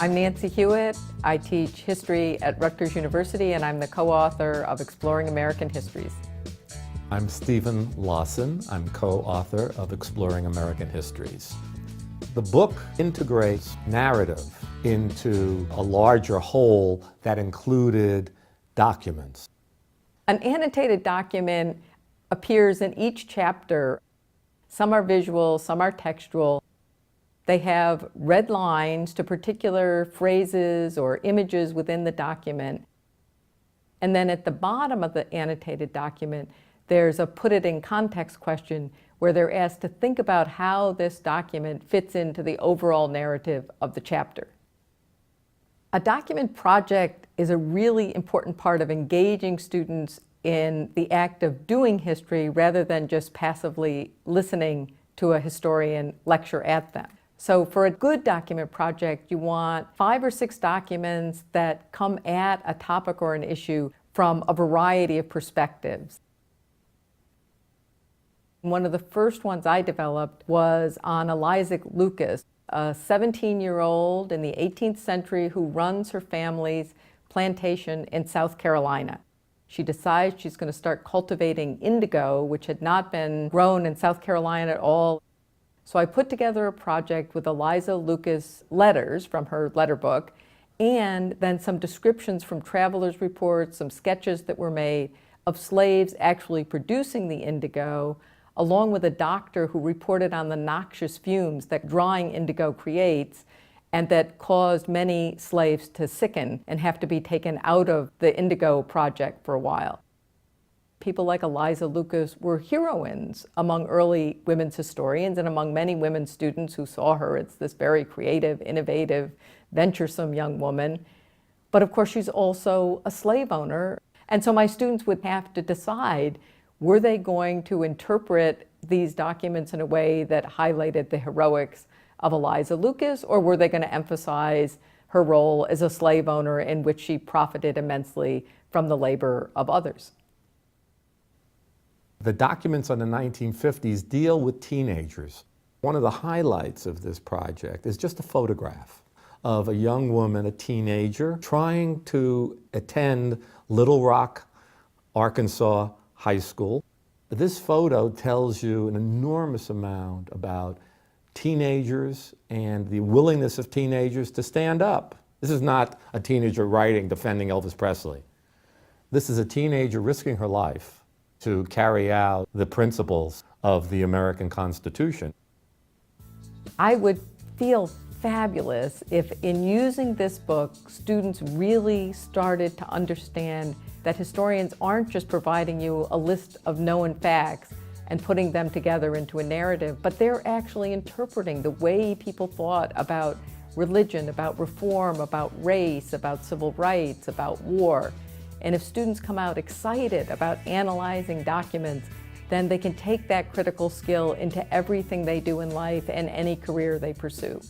I'm Nancy Hewitt. I teach history at Rutgers University, and I'm the co-author of Exploring American Histories. I'm Stephen Lawson. I'm co-author of Exploring American Histories. The book integrates narrative into a larger whole that included documents. An annotated document appears in each chapter. Some are visual, some are textual. They have red lines to particular phrases or images within the document. And then at the bottom of the annotated document, there's a put it in context question where they're asked to think about how this document fits into the overall narrative of the chapter. A document project is a really important part of engaging students in the act of doing history rather than just passively listening to a historian lecture at them. So for a good document project, you want 5 or 6 documents that come at a topic or an issue from a variety of perspectives. One of the first ones I developed was on Eliza Lucas, a 17-year-old in the 18th century who runs her family's plantation in South Carolina. She decides she's going to start cultivating indigo, which had not been grown in South Carolina at all. So I put together a project with Eliza Lucas letters from her letter book, and then some descriptions from travelers' reports, some sketches that were made of slaves actually producing the indigo, along with a doctor who reported on the noxious fumes that drawing indigo creates and that caused many slaves to sicken and have to be taken out of the indigo project for a while. People like Eliza Lucas were heroines among early women's historians and among many women students who saw her as this very creative, innovative, venturesome young woman. But of course, she's also a slave owner. And so my students would have to decide, were they going to interpret these documents in a way that highlighted the heroics of Eliza Lucas, or were they going to emphasize her role as a slave owner in which she profited immensely from the labor of others? The documents on the 1950s deal with teenagers. One of the highlights of this project is just a photograph of a young woman, a teenager, trying to attend Little Rock, Arkansas High School. This photo tells you an enormous amount about teenagers and the willingness of teenagers to stand up. This is not a teenager writing, defending Elvis Presley. This is a teenager risking her life to carry out the principles of the American Constitution. I would feel fabulous if in using this book, students really started to understand that historians aren't just providing you a list of known facts and putting them together into a narrative, but they're actually interpreting the way people thought about religion, about reform, about race, about civil rights, about war. And if students come out excited about analyzing documents, then they can take that critical skill into everything they do in life and any career they pursue.